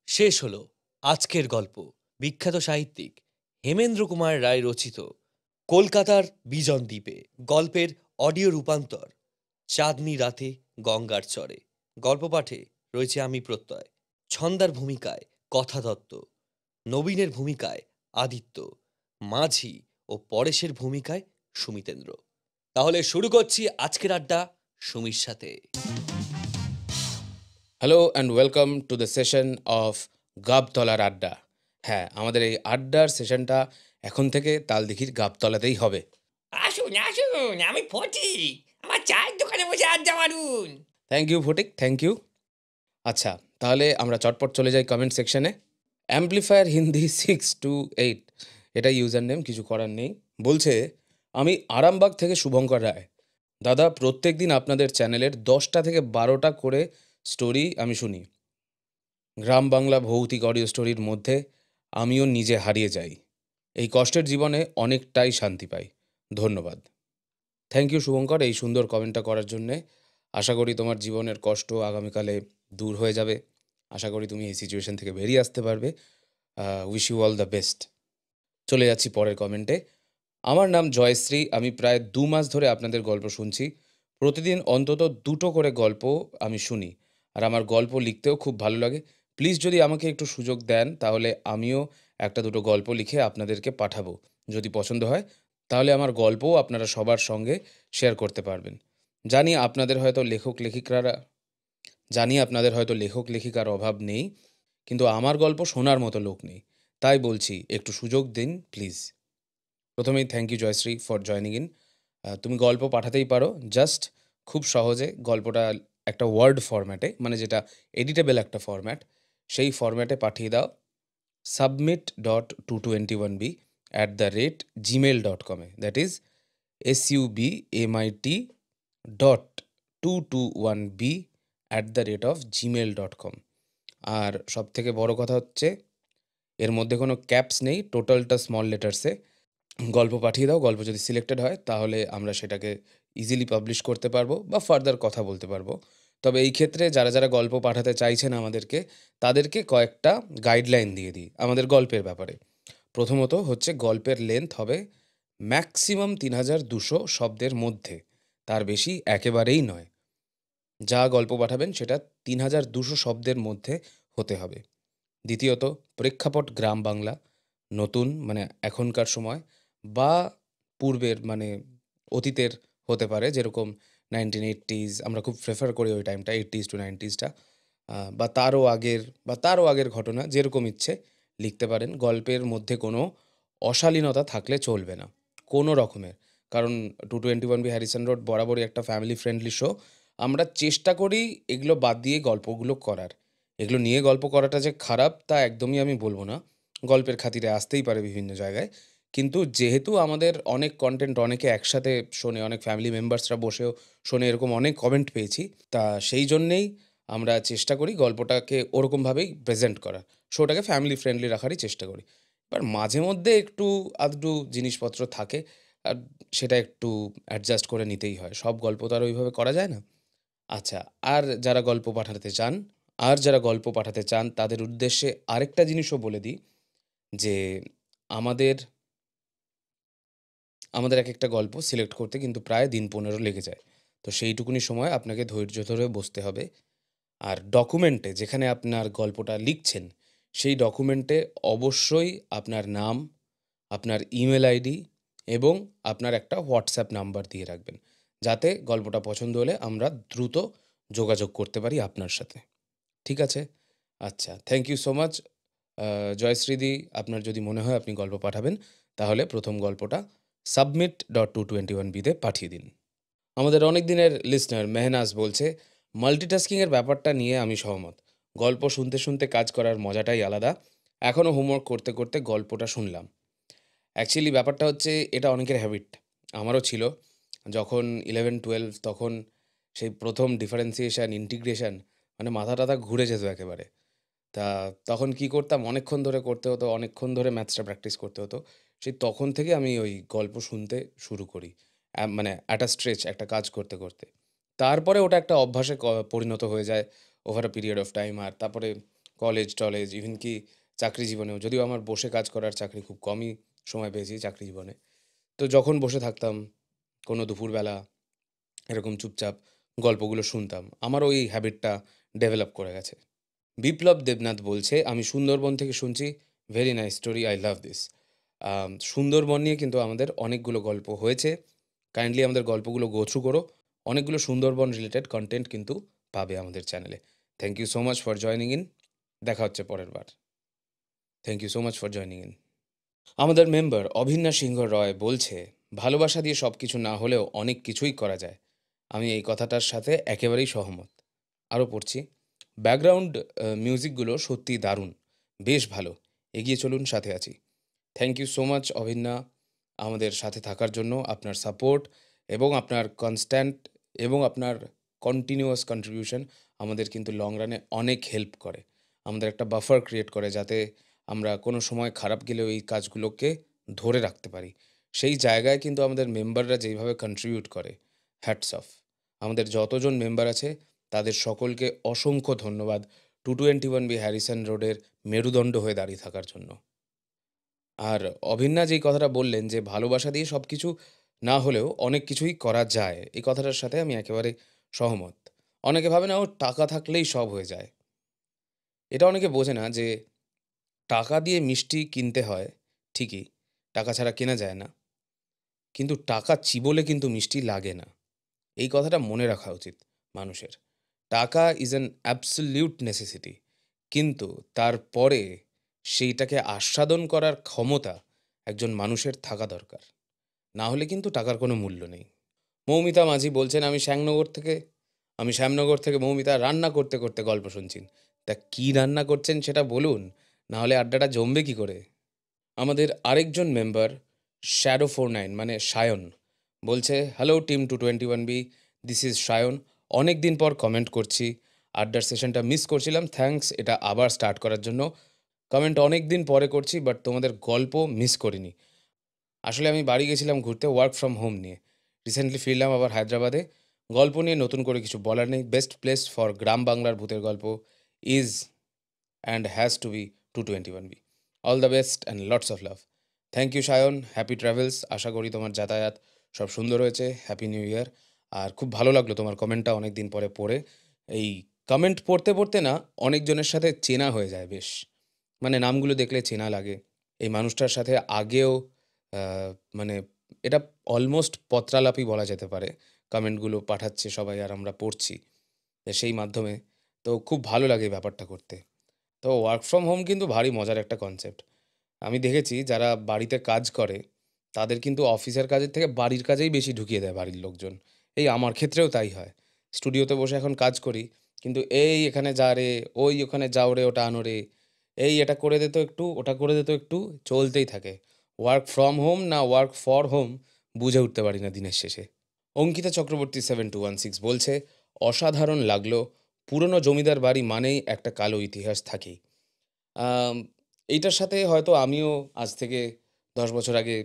শেষ হলো আজকের গল্প। বিখ্যাত সাহিত্যিক হেমেন্দ্র কুমার রায় রচিত কলকাতার বিজন দ্বীপে গল্পের অডিও রূপান্তর চাঁদনি রাতে গঙ্গার চরে। গল্প পাঠে রয়েছে আমি প্রত্যয়, ছন্দার ভূমিকায় কথা দত্ত, নবীনের ভূমিকায় আদিত্য, মাঝি ও পরেশের ভূমিকায় সুমিতেন্দ্র। তাহলে শুরু করছি আজকের আড্ডা সুমির সাথে। Hello and welcome to the session of গাবতলার আড্ডা। হ্যাঁ, আমাদের এই আড্ডার সেশনটা এখন থেকে তালদিঘির গাবতলাতেই হবে। আসুন আসুন, আমি ফটিক, আমার চায়ের দোকানে বসে আড্ডা মারুন। Thank you Phatik, thank you. আচ্ছা, তাহলে আমরা চটপট চলে যাই কমেন্ট সেকশনে। অ্যাম্পলিফায়ার হিন্দি 628, এটা ইউজার নেম, কিছু করার নেই। বলছে, আমি আরামবাগ থেকে শুভঙ্কর রায়। দাদা, প্রত্যেক দিন আপনাদের চ্যানেলের 10টা থেকে 12টা করে স্টোরি আমি শুনি। গ্রাম বাংলা ভৌতিক অডিও স্টোরির মধ্যে আমিও নিজে হারিয়ে যাই। এই কষ্টের জীবনে অনেকটাই শান্তি পাই। ধন্যবাদ। থ্যাংক ইউ শুভঙ্কর এই সুন্দর কমেন্টটা করার জন্যে। আশা করি তোমার জীবনের কষ্ট আগামীকালে দূর হয়ে যাবে। আশা করি তুমি এই সিচুয়েশন থেকে বেরিয়ে আসতে পারবে। Wish you all the best. চলে যাচ্ছি পরের কমেন্টে। আমার নাম জয়শ্রী। আমি প্রায় 2 মাস ধরে আপনাদের গল্প শুনছি। প্রতিদিন অন্তত 2টো করে গল্প আমি শুনি, আর আমার গল্প লিখতেও খুব ভালো লাগে। প্লিজ যদি আমাকে একটু সুযোগ দেন তাহলে আমিও 1-2 গল্প লিখে আপনাদেরকে পাঠাবো। যদি পছন্দ হয় তাহলে আমার গল্পও আপনারা সবার সঙ্গে শেয়ার করতে পারবেন। জানি আপনাদের হয়তো লেখক লেখিকার অভাব নেই, কিন্তু আমার গল্প শোনার মতো লোক নেই। তাই বলছি, একটু সুযোগ দিন প্লিজ। প্রথমেই thank you Joyshree for joining in. তুমি গল্প পাঠাতেই পারো, জাস্ট খুব সহজে গল্পটা একটা ওয়ার্ড ফরম্যাটে, মানে যেটা এডিটেবল একটা ফরম্যাট, সেই ফরম্যাটে পাঠিয়ে দাও submit.221b@gmail.com-এ। That is submit.221b@gmail.com। আর সব থেকে বড় কথা হচ্ছে, এর মধ্যে কোনো ক্যাপস নেই, টোটালটা স্মল লেটার্সে। গল্প পাঠিয়ে দাও। গল্প যদি সিলেক্টেড হয় তাহলে আমরা সেটাকে ইজিলি পাবলিশ করতে পারবো বা ফার্দার কথা বলতে পারবো। তবে এই ক্ষেত্রে যারা যারা গল্প পাঠাতে চাইছেন আমাদেরকে, তাদেরকে কয়েকটা গাইডলাইন দিয়ে দিই আমাদের গল্পের ব্যাপারে। প্রথমত হচ্ছে, গল্পের লেন্থ হবে ম্যাক্সিমাম 3200 শব্দের মধ্যে, তার বেশি একেবারেই নয়। যা গল্প পাঠাবেন সেটা 3200 শব্দের মধ্যে হতে হবে। দ্বিতীয়ত, প্রেক্ষাপট গ্রাম বাংলা, নতুন মানে এখনকার সময়, বা পূর্বের মানে অতীতের হতে পারে, যেরকম 1980s, আমরা খুব প্রেফার করি ওই টাইমটা, 80s to 90sটা, বা তারও আগের ঘটনা, যেরকম ইচ্ছে লিখতে পারেন। গল্পের মধ্যে কোনো অশালীনতা থাকলে চলবে না কোনো রকমের, কারণ 221 বি হ্যারিসন রোড বরাবরই একটা ফ্যামিলি ফ্রেন্ডলি শো। আমরা চেষ্টা করি এগুলো বাদ দিয়ে গল্পগুলো করার। এগুলো নিয়ে গল্প করাটা যে খারাপ তা একদমই আমি বলবো না, গল্পের খাতিরে আসতেই পারে বিভিন্ন জায়গায়। কিন্তু যেহেতু আমাদের অনেক কন্টেন্ট অনেকে একসাথে শোনে, অনেক ফ্যামিলি মেম্বার্সরা বসেও শোনে, এরকম অনেক কমেন্ট পেয়েছি, তা সেই জন্যেই আমরা চেষ্টা করি গল্পটাকে ওরকমভাবেই প্রেজেন্ট করার, শোটাকে ফ্যামিলি ফ্রেন্ডলি রাখারই চেষ্টা করি। এবার মাঝে মধ্যে একটু আধটু জিনিসপত্র থাকে, আর সেটা একটু অ্যাডজাস্ট করে নিতেই হয়। সব গল্প তো আর ওইভাবে করা যায় না। আচ্ছা, আর যারা গল্প পাঠাতে চান তাদের উদ্দেশ্যে আরেকটা জিনিসও বলে দিই, যে আমাদের আমাদের এক একটা গল্প সিলেক্ট করতে কিন্তু প্রায় দিন 15 লেগে যায়। তো সেইটুকুনি সময় আপনাকে ধৈর্য ধরে বসতে হবে। আর ডকুমেন্টে যেখানে আপনার গল্পটা লিখছেন, সেই ডকুমেন্টে অবশ্যই আপনার নাম, আপনার ইমেল আইডি এবং আপনার একটা হোয়াটসঅ্যাপ নাম্বার দিয়ে রাখবেন, যাতে গল্পটা পছন্দ হলে আমরা দ্রুত যোগাযোগ করতে পারি আপনার সাথে। ঠিক আছে? আচ্ছা, থ্যাংক ইউ সো মাচ জয়শ্রীদি। আপনার যদি মনে হয় আপনি গল্প পাঠাবেন, তাহলে প্রথম গল্পটা submit.221b-তে পাঠিয়ে দিন। আমাদের অনেক দিনের লিসনার মেহনাজ বলছে, মাল্টিটাস্কিংয়ের ব্যাপারটা নিয়ে আমি সহমত। গল্প শুনতে শুনতে কাজ করার মজাটাই আলাদা। এখনও হোমওয়ার্ক করতে করতে গল্পটা শুনলাম। অ্যাকচুয়ালি ব্যাপারটা হচ্ছে, এটা অনেকের হ্যাবিট, আমারও ছিল। যখন 11-12, তখন সেই প্রথম ডিফারেন্সিয়েশন, ইন্টিগ্রেশন, মানে মাথা টাথা ঘুরে যেত একেবারে। তা তখন কি করতাম, অনেকক্ষণ ধরে করতে হতো, অনেকক্ষণ ধরে ম্যাথসটা প্র্যাকটিস করতে হতো। সেই তখন থেকে আমি ওই গল্প শুনতে শুরু করি, মানে অ্যাট আ স্ট্রেচ একটা কাজ করতে করতে। তারপরে ওটা একটা অভ্যাসে পরিণত হয়ে যায় over a period of time. আর তারপরে কলেজ টলেজ, ইভেন কি চাকরি জীবনেও, যদিও আমার বসে কাজ করার চাকরি খুব কমই সময় পেয়েছি চাকরি জীবনে, তো যখন বসে থাকতাম কোনো দুপুরবেলা এরকম চুপচাপ গল্পগুলো শুনতাম, আমারও এই হ্যাবিটটা ডেভেলপ করে গেছে। বিপ্লব দেবনাথ বলছে, আমি সুন্দরবন থেকে শুনছি। Very nice story, I love this. Sundarban নিয়ে কিন্তু আমাদের অনেকগুলো গল্প হয়েছে। কাইন্ডলি আমাদের গল্পগুলো গো থ্রু করো, অনেকগুলো সুন্দরবন রিলেটেড কন্টেন্ট কিন্তু পাবে আমাদের চ্যানেলে। Thank you so much for joining in. দেখা হচ্ছে পরের বার। Thank you so much for joining in. আমাদের মেম্বার অভিন্যা সিংহ রয় বলছে, ভালোবাসা দিয়ে সব কিছু না হলেও অনেক কিছুই করা যায়। আমি এই কথাটার সাথে একেবারেই সহমত। আরও পড়ছি, ব্যাকগ্রাউন্ড মিউজিকগুলো সত্যিই দারুণ, বেশ ভালো, এগিয়ে চলুন, সাথে আছি। থ্যাংক ইউ সো মাচ অভিন্যা, আমাদের সাথে থাকার জন্য। আপনার সাপোর্ট এবং আপনার কনস্ট্যান্ট এবং আপনার কন্টিনিউয়াস কন্ট্রিবিউশন আমাদের কিন্তু লং রানে অনেক হেল্প করে, আমাদের একটা বাফার ক্রিয়েট করে, যাতে আমরা কোনো সময় খারাপ গেলেও এই কাজগুলোকে ধরে রাখতে পারি। সেই জায়গায় কিন্তু আমাদের মেম্বাররা যেইভাবে কন্ট্রিবিউট করে, হ্যাটস অফ। আমাদের যতজন মেম্বার আছে তাদের সকলকে অসংখ্য ধন্যবাদ 221B হ্যারিসন রোডের মেরুদণ্ড হয়ে দাঁড়িয়ে থাকার জন্য। আর অভিন্না যেই কথাটা বললেন যে ভালোবাসা দিয়ে সব কিছু না হলেও অনেক কিছুই করা যায়, এই কথাটার সাথে আমি একেবারে সহমত। অনেকে ভাবে না ও টাকা থাকলেই সব হয়ে যায়। এটা অনেকে বোঝে না যে টাকা দিয়ে মিষ্টি কিনতে হয় ঠিকই, টাকা ছাড়া কেনা যায় না, কিন্তু টাকা চিবোলে কিন্তু মিষ্টি লাগে না। এই কথাটা মনে রাখা উচিত মানুষের। টাকা ইজ অ্যান অ্যাবসলিউট নেসেসিটি, কিন্তু তারপরে সেইটাকে আস্বাদন করার ক্ষমতা একজন মানুষের থাকা দরকার। না হলে কিন্তু টাকার কোনো মূল্য নেই। মৌমিতা মাঝি বলছেন, আমি শ্যামনগর থেকে মৌমিতা রান্না করতে করতে গল্প শুনছি। তা কি রান্না করছেন সেটা বলুন, না হলে আড্ডাটা জমবে কি করে। আমাদের আরেকজন মেম্বার শ্যাডো49 মানে সায়ন বলছে, hello team 221B, this is Sayan. অনেক দিন পর কমেন্ট করছি, আড্ডার সেশনটা মিস করছিলাম, থ্যাঙ্কস এটা আবার স্টার্ট করার জন্য। কমেন্ট অনেক দিন পরে করছি, বাট তোমাদের গল্প মিস করিনি। আসলে আমি বাড়ি গেছিলাম ঘুরতে ওয়ার্ক ফ্রম হোম নিয়ে, রিসেন্টলি ফিরলাম আবার হায়দ্রাবাদে। গল্প নিয়ে নতুন করে কিছু বলার নেই, বেস্ট প্লেস ফর গ্রাম বাংলার ভূতের গল্প is and has to be 221B। All the best and lots of love. Thank you Sayan, happy travels. আশা করি তোমার যাতায়াত সব সুন্দর হয়েছে। Happy new year. আর খুব ভালো লাগলো তোমার কমেন্টটা অনেক দিন পরে পড়ে। এই কমেন্ট পড়তে পড়তে না অনেকজনের সাথে চেনা হয়ে যায় বেশ, মানে নামগুলো দেখলে চেনা লাগে। এই মানুষটার সাথে আগেও মানে এটা অলমোস্ট পত্রালাপি বলা যেতে পারে। কমেন্টগুলো পাঠাচ্ছে সবাই আর আমরা পড়ছি সেই মাধ্যমে। তো খুব ভালো লাগে এই ব্যাপারটা করতে। তো ওয়ার্ক ফ্রম হোম কিন্তু ভারী মজার একটা কনসেপ্ট। আমি দেখেছি যারা বাড়িতে কাজ করে তাদের কিন্তু অফিসের কাজের থেকে বাড়ির কাজেই বেশি ঢুকিয়ে দেয় বাড়ির লোকজন। এই আমার ক্ষেত্রেও তাই হয়। স্টুডিওতে বসে এখন কাজ করি, কিন্তু এই এখানে যা রে, ওই ওখানে যাও রে, ওটা আনো রে, এই এটা করে দে তো একটু, ওটা করে দে তো একটু, চলতেই থাকে। ওয়ার্ক ফ্রম হোম না ওয়ার্ক ফর হোম বুঝে উঠতে পারি না দিনের শেষে। অঙ্কিতা চক্রবর্তী 7216 বলছে, অসাধারণ লাগলো। পুরনো জমিদার বাড়ি মানেই একটা কালো ইতিহাস থাকেই। আম, এইটার সাথে হয়তো আমিও আজ থেকে 10 বছর আগে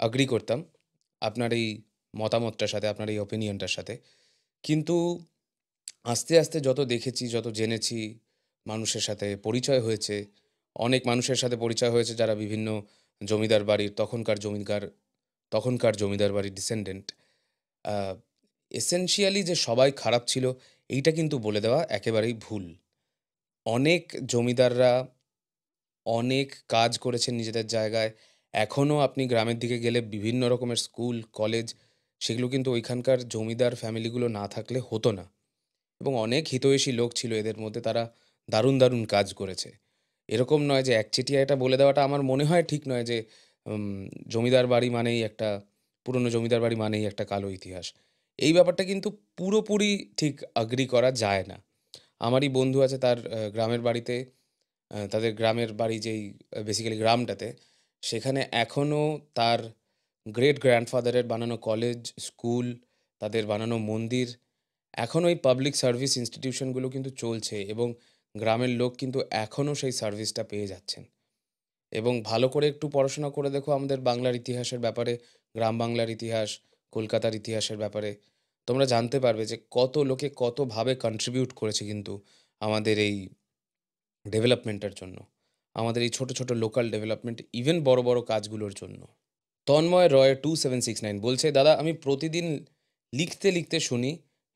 অ্যাগ্রি করতাম আপনার এই মতামতটার সাথে, আপনার এই ওপিনিয়নটার সাথে। কিন্তু আস্তে আস্তে যত দেখেছি, যত জেনেছি, মানুষের সাথে পরিচয় হয়েছে, অনেক মানুষের সাথে পরিচয় হয়েছে যারা বিভিন্ন জমিদার বাড়ির তখনকার জমিদার বাড়ির ডিসেন্ডেন্ট। এসেনশিয়ালি যে সবাই খারাপ ছিল এইটা কিন্তু বলে দেওয়া একেবারেই ভুল। অনেক জমিদাররা অনেক কাজ করেছেন নিজেদের জায়গায়। এখনও আপনি গ্রামের দিকে গেলে বিভিন্ন রকমের স্কুল, কলেজ, সেগুলো কিন্তু ওইখানকার জমিদার ফ্যামিলিগুলো না থাকলে হতো না। এবং অনেক হিতৈষী লোক ছিল এদের মধ্যে, তারা দারুণ দারুণ কাজ করেছে। এরকম নয় যে একচেটিয়া এটা বলে দেওয়াটা আমার মনে হয় ঠিক নয় যে জমিদার বাড়ি মানেই একটা পুরনো জমিদার বাড়ি মানেই একটা কালো ইতিহাস। এই ব্যাপারটা কিন্তু পুরোপুরি ঠিক অ্যাগ্রি করা যায় না। আমারই বন্ধু আছে, তার গ্রামের বাড়িতে তাদের গ্রামের বাড়ি যেই বেসিক্যালি গ্রামটাতে, সেখানে এখনও তার গ্রেট গ্র্যান্ডফাদারের বানানো কলেজ, স্কুল, তাদের বানানো মন্দির, এখন ওই পাবলিক সার্ভিস ইনস্টিটিউশনগুলো কিন্তু চলছে এবং গ্রামের লোক কিন্তু এখনও সেই সার্ভিসটা পেয়ে যাচ্ছেন। এবং ভালো করে একটু পড়াশোনা করে দেখো আমাদের বাংলার ইতিহাসের ব্যাপারে, গ্রাম বাংলার ইতিহাস, কলকাতার ইতিহাসের ব্যাপারে, তোমরা জানতে পারবে যে কত লোকে কতভাবে কন্ট্রিবিউট করেছে কিন্তু আমাদের এই ডেভেলপমেন্টের জন্য, আমাদের এই ছোট ছোট লোকাল ডেভেলপমেন্ট, ইভেন বড় বড় কাজগুলোর জন্য। তন্ময় রয় 2769 বলছে, দাদা আমি প্রতিদিন লিখতে লিখতে শুনি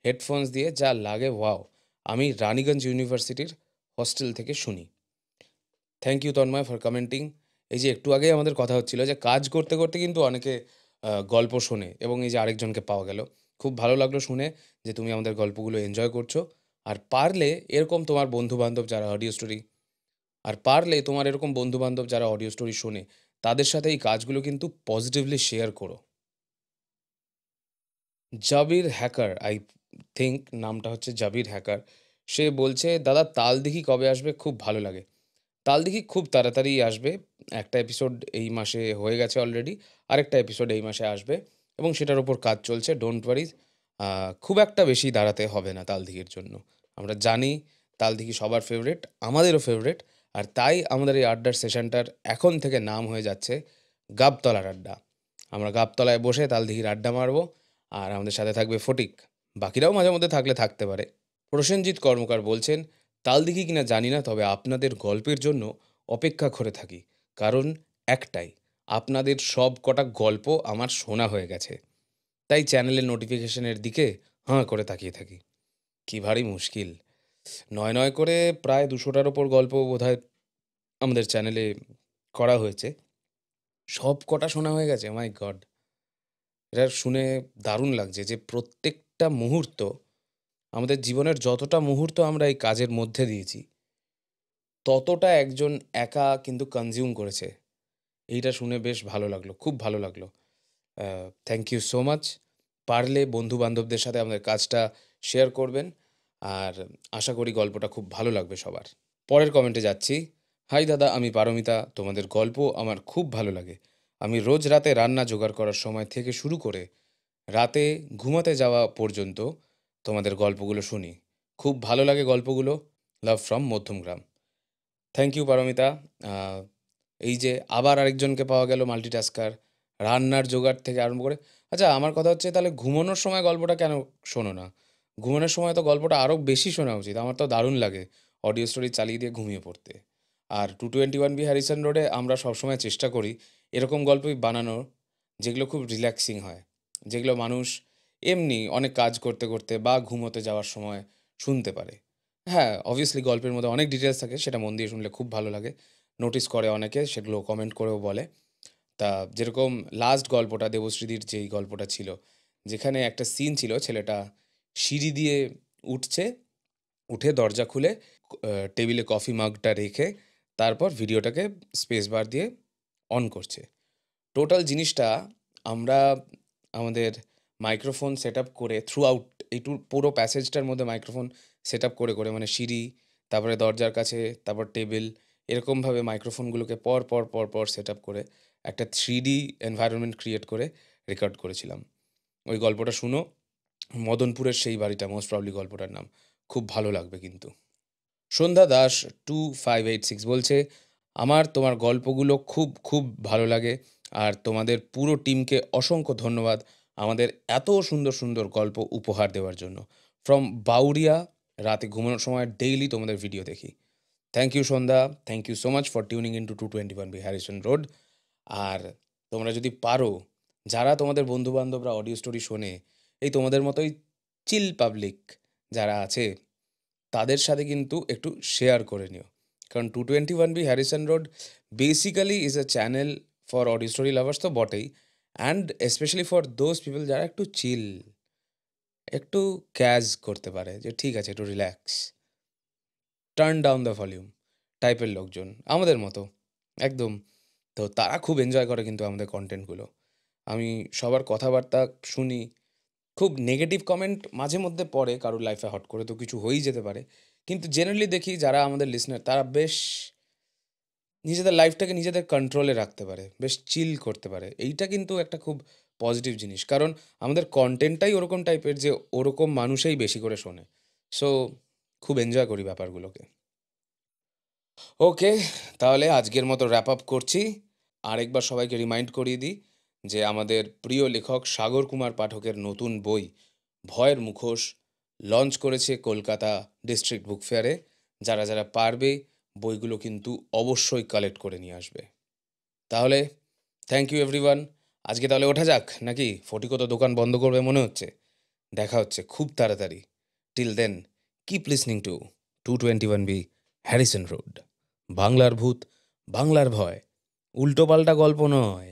হেডফোনস দিয়ে, যা লাগে ওয়াও। আমি রানীগঞ্জ ইউনিভার্সিটির হস্টেল থেকে শুনি। Thank you Tanmoy for commenting. এই যে একটু আগেই আমাদের কথা হচ্ছিল যে কাজ করতে করতে কিন্তু অনেকে গল্প শোনে, এবং এই যে আরেকজনকে পাওয়া গেল, খুব ভালো লাগলো শুনে যে তুমি আমাদের গল্পগুলো এনজয় করছো। আর পারলে এরকম তোমার বন্ধুবান্ধব যারা অডিও স্টোরি শোনে, তাদের সাথে এই কাজগুলো কিন্তু পজিটিভলি শেয়ার করো। জাবির হ্যাকার, আই থিঙ্ক নামটা হচ্ছে জাবির হ্যাকার, সে বলছে, দাদা তালদিঘি কবে আসবে? খুব ভালো লাগে। তালদিঘি খুব তাড়াতাড়ি আসবে। একটা এপিসোড এই মাসে হয়ে গেছে অলরেডি, আরেকটা এপিসোড এই মাসে আসবে এবং সেটার ওপর কাজ চলছে। ডোন্ট ওয়ারি, খুব একটা বেশি দাঁড়াতে হবে না তালদিঘির জন্য। আমরা জানি তালদিঘি সবার ফেভারিট, আমাদেরও ফেভারিট, আর তাই আমাদের এই আড্ডার সেশনটার এখন থেকে নাম হয়ে যাচ্ছে গাবতলার আড্ডা। আমরা গাবতলায় বসে তালদিঘির আড্ডা মারবো, আর আমাদের সাথে থাকবে ফটিক। বাকিরাও মাঝে মধ্যে থাকলে থাকতে পারে। প্রসেনজিৎ কর্মকার বলছেন, তাল দেখি কিনা জানি না, তবে আপনাদের গল্পের জন্য অপেক্ষা করে থাকি। কারণ একটাই, আপনাদের সব কটা গল্প আমার শোনা হয়ে গেছে, তাই চ্যানেলের নোটিফিকেশনের দিকে হাঁ করে তাকিয়ে থাকি। কি ভারী মুশকিল, নয় নয় করে প্রায় 200টার ওপর গল্প বোধহয় আমাদের চ্যানেলে করা হয়েছে, সব কটা শোনা হয়ে গেছে। মাই গড, এটা শুনে দারুণ লাগছে যে প্রত্যেকটা মুহূর্ত, আমাদের জীবনের যতটা মুহূর্ত আমরা এই কাজের মধ্যে দিয়েছি, ততটা একজন একা কিন্তু কনজিউম করেছে। এইটা শুনে বেশ ভালো লাগলো, খুব ভালো লাগলো। Thank you so much. পারলে বন্ধু বান্ধবদের সাথে আমাদের কাজটা শেয়ার করবেন, আর আশা করি গল্পটা খুব ভালো লাগবে সবার। পরের কমেন্টে যাচ্ছি। হাই দাদা, আমি পারমিতা। তোমাদের গল্প আমার খুব ভালো লাগে। আমি রোজ রাতে রান্না জোগাড় করার সময় থেকে শুরু করে রাতে ঘুমাতে যাওয়া পর্যন্ত তোমাদের গল্পগুলো শুনি। খুব ভালো লাগে গল্পগুলো। Love from Madhyamgram. Thank you Paramita. আহ, এই যে আবার আরেকজনকে পাওয়া গেল মাল্টিটাস্কার, রান্নার জোগাড় থেকে আরম্ভ করে। আচ্ছা, আমার কথা হচ্ছে, তাহলে ঘুমানোর সময় গল্পটা কেন শোনো না? ঘুমানোর সময় তো গল্পটা আরও বেশি শোনা উচিত। আমার তো দারুণ লাগে অডিও স্টোরি চালিয়ে দিয়ে ঘুমিয়ে পড়তে। আর 221B হ্যারিসন রোডে আমরা সবসময় চেষ্টা করি এরকম গল্পই বানানোর, যেগুলো খুব রিল্যাক্সিং হয়, যেগুলো মানুষ এমনি অনেক কাজ করতে করতে বা ঘুমোতে যাওয়ার সময় শুনতে পারে। হ্যাঁ, অবভিয়াসলি গল্পের মধ্যে অনেক ডিটেলস থাকে, সেটা মন দিয়ে শুনলে খুব ভালো লাগে। নোটিস করে অনেকে, সেগুলো কমেন্ট করেও বলে। তা যেরকম লাস্ট গল্পটা, দেবশ্রীদির যেই গল্পটা ছিল, যেখানে একটা সিন ছিল, ছেলেটা সিঁড়ি দিয়ে উঠছে, উঠে দরজা খুলে টেবিলে কফি মাগটা রেখে তারপর ভিডিওটাকে স্পেস বার দিয়ে অন করছে। টোটাল জিনিসটা আমরা আমাদের মাইক্রোফোন সেট আপ করে থ্রু আউট এই পুরো প্যাসেজটার মধ্যে মাইক্রোফোন সেট আপ করে করে, মানে সিঁড়ি, তারপরে দরজার কাছে, তারপর টেবিল, এরকমভাবে মাইক্রোফোনগুলোকে পর পর পর পর সেট আপ করে একটা 3D এনভায়রনমেন্ট ক্রিয়েট করে রেকর্ড করেছিলাম। ওই গল্পটা শুনো, মদনপুরের সেই বাড়িটা, মোস্ট প্রবলি গল্পটার নাম। খুব ভালো লাগবে কিন্তু। সন্ধ্যা দাস 2586 বলছে, আমার তোমার গল্পগুলো খুব খুব ভালো লাগে, আর তোমাদের পুরো টিমকে অসংখ্য ধন্যবাদ আমাদের এত সুন্দর সুন্দর গল্প উপহার দেওয়ার জন্য। ফ্রম বাউরিয়া, রাতে ঘুমানোর সময় ডেইলি তোমাদের ভিডিও দেখি। Thank you Sandhya, thank you so much for tuning in to 221B Harrison road. আর তোমরা যদি পারো, যারা তোমাদের বন্ধুবান্ধবরা অডিও স্টোরি শোনে, এই তোমাদের মতোই চিল পাবলিক যারা আছে, তাদের সাথে কিন্তু একটু শেয়ার করে নিও। কারণ 221B Harrison road basically is a channel for audio story lovers তো বটেই, and specially for those people যারা একটু চিল, একটু ক্যাজ করতে পারে, যে ঠিক আছে একটু relax, turn down the volume টাইপের লোকজন, আমাদের মতো একদম। তো তারা খুব এনজয় করে কিন্তু আমাদের কন্টেন্টগুলো। আমি সবার কথাবার্তা শুনি, খুব নেগেটিভ কমেন্ট মাঝে মধ্যে পড়ে কারোর লাইফে, হট করে তো কিছু হয়েই যেতে পারে, কিন্তু জেনারেলি দেখি যারা আমাদের লিসনার তারা বেশ নিজেদের লাইফটাকে নিজেদের কন্ট্রোলে রাখতে পারে, বেশ চিল করতে পারে। এইটা কিন্তু একটা খুব পজিটিভ জিনিস, কারণ আমাদের কন্টেন্টটাই ওরকম টাইপের যে ওরকম মানুষই বেশি করে শোনে। সো খুব এনজয় করি ব্যাপারগুলোকে। ওকে, তাহলে আজকের মতো র্যাপ আপ করছি। আরেকবার সবাইকে রিমাইন্ড করিয়ে দিই যে আমাদের প্রিয় লেখক সাগর কুমার পাঠকের নতুন বই ভয়ের মুখোশ লঞ্চ করেছে কলকাতা ডিস্ট্রিক্ট বুক ফেয়ারে। যারা যারা পারবে বইগুলো কিন্তু অবশ্যই কালেক্ট করে নিয়ে আসবে। তাহলে থ্যাংক ইউ এভরিওয়ান। আজকে তাহলে ওঠা যাক নাকি? ফটিকো তো দোকান বন্ধ করবে মনে হচ্ছে। দেখা হচ্ছে খুব তাড়াতাড়ি। Till then keep listening to 221B Harrison road. বাংলার ভূত, বাংলার ভয়, উল্টোপাল্টা গল্প নয়।